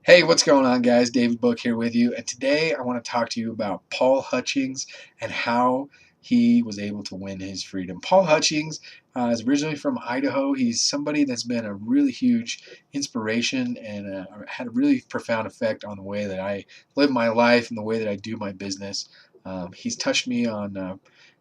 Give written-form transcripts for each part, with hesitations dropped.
Hey, what's going on, guys? David Book here with you, and today I want to talk to you about Paul Hutchings and how he was able to win his freedom. Paul Hutchings is originally from Idaho. He's somebody that's been a really huge inspiration and had a really profound effect on the way that I live my life and the way that I do my business. He's touched me on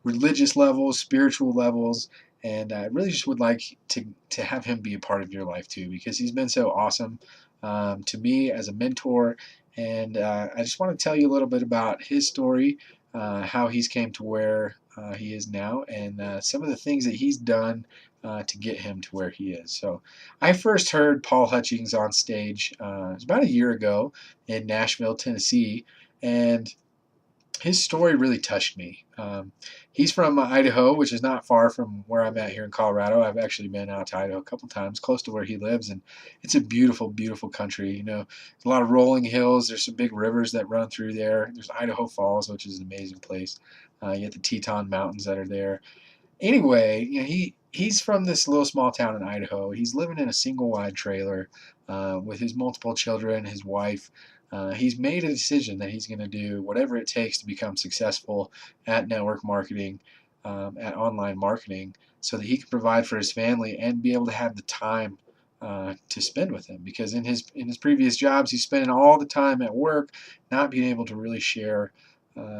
religious levels, spiritual levels, and I really just would like to have him be a part of your life too, because he's been so awesome to me as a mentor. And I just want to tell you a little bit about his story, how he's came to where he is now, and some of the things that he's done to get him to where he is. So I first heard Paul Hutchings on stage it was about a year ago in Nashville, Tennessee, and his story really touched me. He's from Idaho, which is not far from where I'm at here in Colorado. I've actually been out to Idaho a couple times, close to where he lives, and it's a beautiful, beautiful country. You know, a lot of rolling hills. There's some big rivers that run through there. There's Idaho Falls, which is an amazing place. You get the Teton Mountains that are there. Anyway, you know, he's from this little small town in Idaho. He's living in a single wide trailer with his multiple children, his wife. He's made a decision that he's going to do whatever it takes to become successful at network marketing, at online marketing, so that he can provide for his family and be able to have the time to spend with him. Because in his previous jobs, he's spending all the time at work, not being able to really share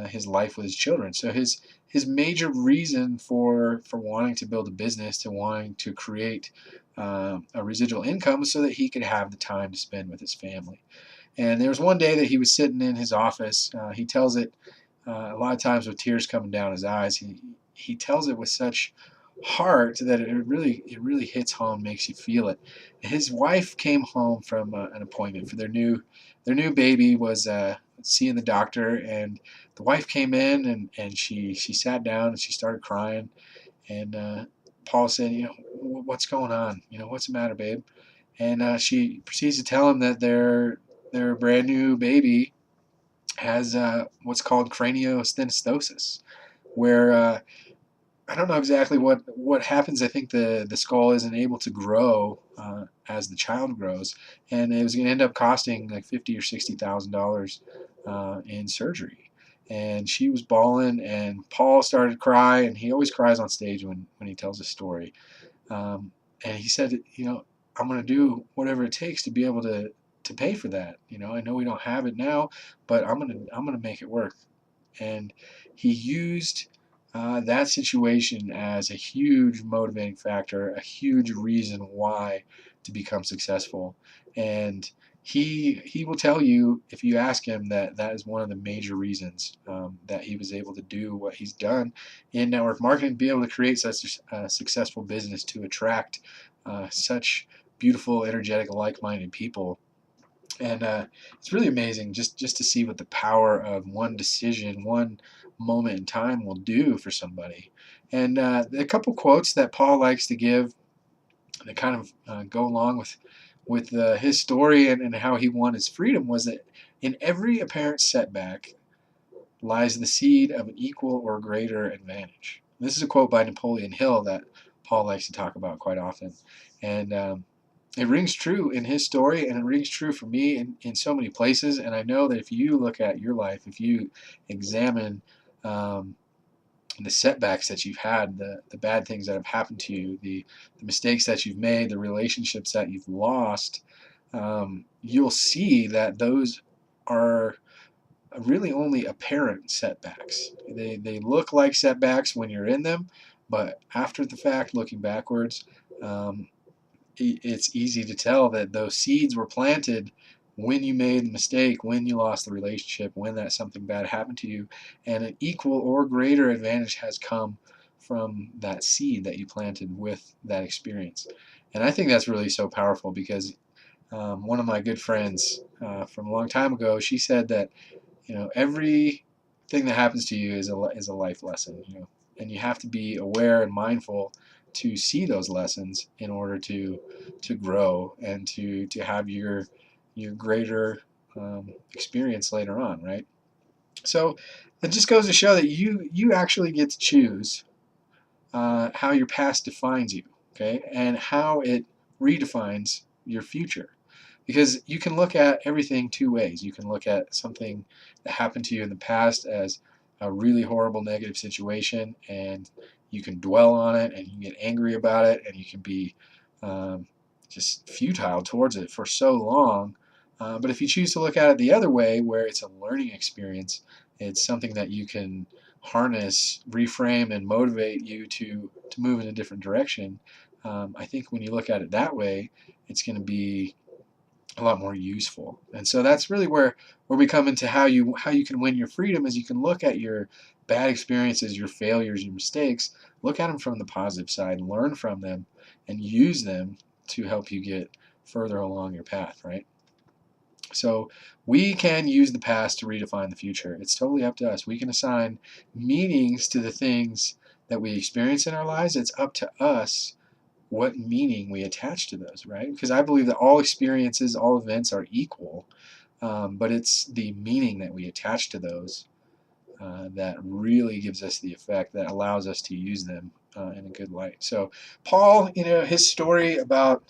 his life with his children. So his major reason for wanting to build a business, to wanting to create a residual income, so that he could have the time to spend with his family. And there was one day that he was sitting in his office. He tells it a lot of times with tears coming down his eyes. He tells it with such heart that it really hits home, makes you feel it. His wife came home from an appointment for their new baby was seeing the doctor, and the wife came in and she sat down and she started crying. And Paul said, what's going on? What's the matter, babe? And she proceeds to tell him that their brand new baby has what's called craniosynostosis, where I don't know exactly what happens. I think the skull isn't able to grow as the child grows, and it was going to end up costing like $50,000 or $60,000 in surgery. And she was bawling, and Paul started to cry, and he always cries on stage when he tells a story. And he said, I'm going to do whatever it takes to be able to pay for that. I know we don't have it now, but I'm gonna make it work. And he used that situation as a huge motivating factor, a huge reason why to become successful. And he will tell you, if you ask him, that that is one of the major reasons that he was able to do what he's done in network marketing, be able to create such a successful business, to attract such beautiful, energetic, like-minded people. And it's really amazing just to see what the power of one decision, one moment in time will do for somebody. And a couple quotes that Paul likes to give that kind of go along with his story and how he won his freedom was that in every apparent setback lies the seed of an equal or greater advantage. This is a quote by Napoleon Hill that Paul likes to talk about quite often. And it rings true in his story, and it rings true for me in so many places. And I know that if you look at your life, if you examine um, the setbacks that you've had, the bad things that have happened to you, the mistakes that you've made, the relationships that you've lost, you'll see that those are really only apparent setbacks. They look like setbacks when you're in them, but after the fact, looking backwards, um, it's easy to tell that those seeds were planted when you made the mistake, when you lost the relationship, when that something bad happened to you, and an equal or greater advantage has come from that seed that you planted with that experience. And I think that's really so powerful, because one of my good friends from a long time ago, she said that everything that happens to you is a life lesson. And you have to be aware and mindful to see those lessons in order to grow and to have your greater experience later on, right? So it just goes to show that you actually get to choose how your past defines you, okay, and how it redefines your future. Because you can look at everything two ways. You can look at something that happened to you in the past as a really horrible negative situation, and you can dwell on it, and you can get angry about it, and you can be um, just futile towards it for so long. But if you choose to look at it the other way, where it's a learning experience, it's something that you can harness, reframe, and motivate you to move in a different direction. I think when you look at it that way, it's going to be a lot more useful. And so that's really where we come into how you can win your freedom. Is you can look at your bad experiences, your failures, your mistakes, look at them from the positive side, learn from them, and use them to help you get further along your path, right? So we can use the past to redefine the future. It's totally up to us. We can assign meanings to the things that we experience in our lives. It's up to us what meaning we attach to those, right? Because I believe that all experiences, all events are equal, but it's the meaning that we attach to those that really gives us the effect that allows us to use them in a good light. So, Paul, his story about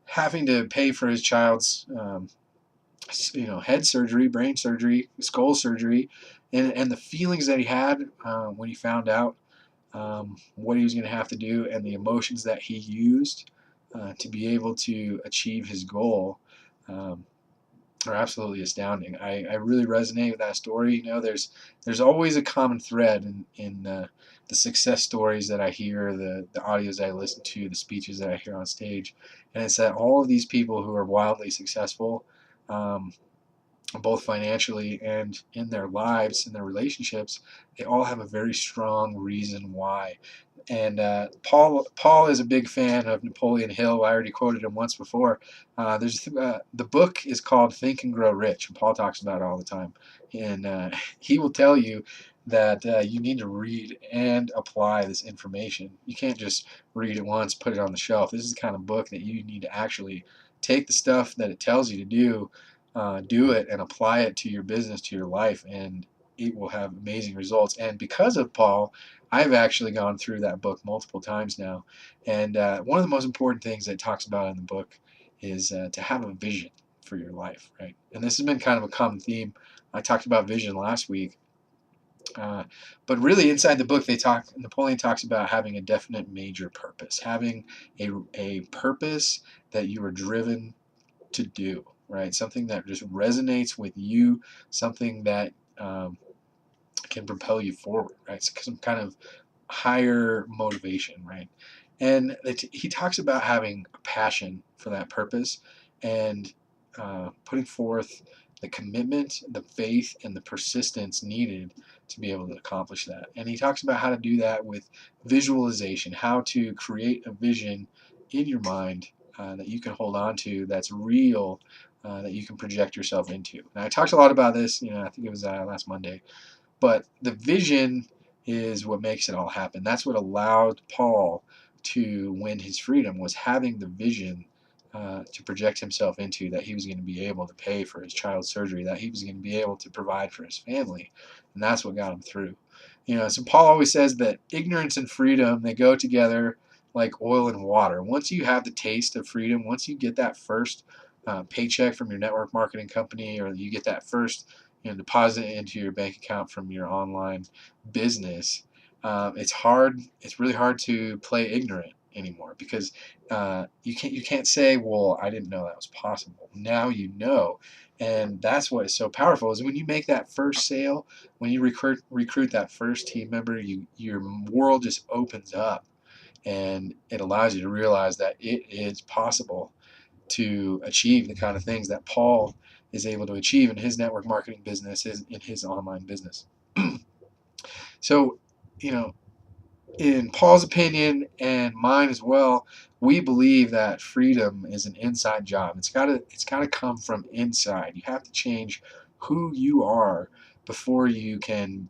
having to pay for his child's head surgery, brain surgery, skull surgery, and the feelings that he had when he found out what he was going to have to do, and the emotions that he used to be able to achieve his goal um, are absolutely astounding. I really resonate with that story. There's always a common thread in the success stories that I hear, the audios I listen to, the speeches that I hear on stage, and it's that all of these people who are wildly successful. Both financially and in their lives, in their relationships, they all have a very strong reason why. And Paul is a big fan of Napoleon Hill. I already quoted him once before. The book is called Think and Grow Rich, and Paul talks about it all the time. And he will tell you that you need to read and apply this information. You can't just read it once, put it on the shelf. This is the kind of book that you need to actually take the stuff that it tells you to do it and apply it to your business, to your life, and it will have amazing results. And because of Paul, I've actually gone through that book multiple times now. And one of the most important things that it talks about in the book is to have a vision for your life, right? And this has been kind of a common theme. I talked about vision last week. But really, inside the book, Napoleon talks about having a definite major purpose, having a purpose that you are driven to do, right? Something that just resonates with you, something that can propel you forward, right? Some kind of higher motivation, right? And he talks about having a passion for that purpose and putting forth the commitment, the faith, and the persistence needed to be able to accomplish that. And he talks about how to do that with visualization, how to create a vision in your mind that you can hold on to, that's real, that you can project yourself into. And I talked a lot about this, I think it was last Monday, but the vision is what makes it all happen. That's what allowed Paul to win his freedom, was having the vision to project himself into, that he was going to be able to pay for his child's surgery, that he was going to be able to provide for his family, and that's what got him through. So Paul always says that ignorance and freedom, they go together like oil and water. Once you have the taste of freedom, once you get that first paycheck from your network marketing company, or you get that first deposit into your bank account from your online business, it's really hard to play ignorant anymore, because you can't say, well, I didn't know that was possible. Now you know. And that's what is so powerful, is when you make that first sale, when you recruit that first team member, your world just opens up, and it allows you to realize that it is possible to achieve the kind of things that Paul is able to achieve in his network marketing business, in his online business. So, you know, in Paul's opinion and mine as well, we believe that freedom is an inside job. It's gotta come from inside. You have to change who you are before you can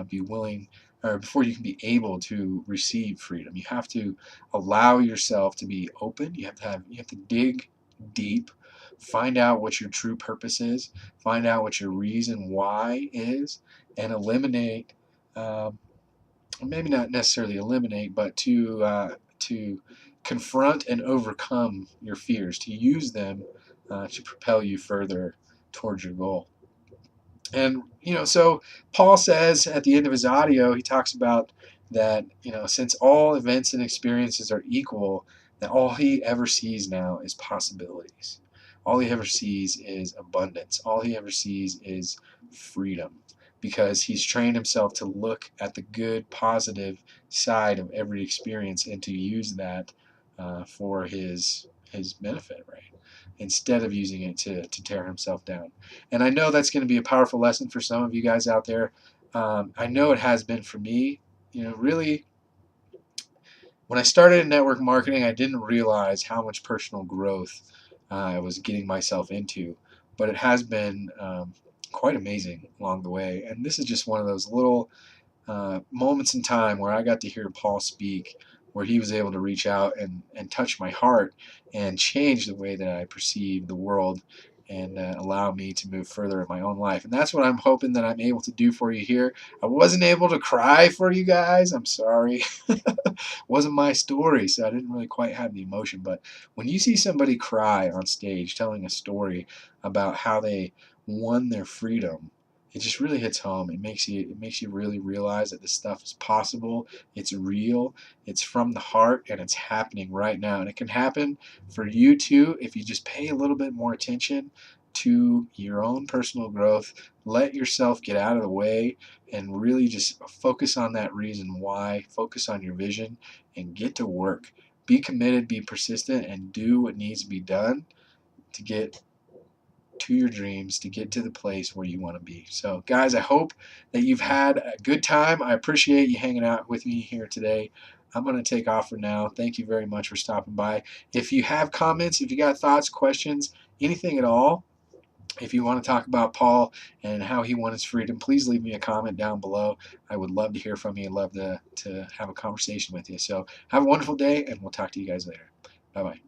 be willing, or before you can be able to receive freedom. You have to allow yourself to be open. You have to dig deep, find out what your true purpose is, find out what your reason why is, and eliminate. Maybe not necessarily eliminate, but to confront and overcome your fears, to use them to propel you further towards your goal. And, so Paul says at the end of his audio, he talks about that, since all events and experiences are equal, that all he ever sees now is possibilities. All he ever sees is abundance. All he ever sees is freedom, because he's trained himself to look at the good, positive side of every experience and to use that for his benefit, right? Instead of using it to tear himself down. And I know that's going to be a powerful lesson for some of you guys out there. I know it has been for me. Really, when I started in network marketing, I didn't realize how much personal growth I was getting myself into. But it has been quite amazing along the way. And this is just one of those little moments in time where I got to hear Paul speak, where he was able to reach out and touch my heart and change the way that I perceive the world and allow me to move further in my own life. And that's what I'm hoping that I'm able to do for you here. I wasn't able to cry for you guys. I'm sorry. Wasn't my story, so I didn't really quite have the emotion. But when you see somebody cry on stage telling a story about how they won their freedom, it just really hits home. It makes you really realize that this stuff is possible. It's real. It's from the heart, and it's happening right now. And it can happen for you too if you just pay a little bit more attention to your own personal growth. Let yourself get out of the way and really just focus on that reason why. Focus on your vision and get to work. Be committed, be persistent, and do what needs to be done to get to your dreams, to get to the place where you want to be. So, guys, I hope that you've had a good time. I appreciate you hanging out with me here today. I'm going to take off for now. Thank you very much for stopping by. If you have comments, if you got thoughts, questions, anything at all, if you want to talk about Paul and how he won his freedom, please leave me a comment down below. I would love to hear from you. I'd love to have a conversation with you. So have a wonderful day, and we'll talk to you guys later. Bye-bye.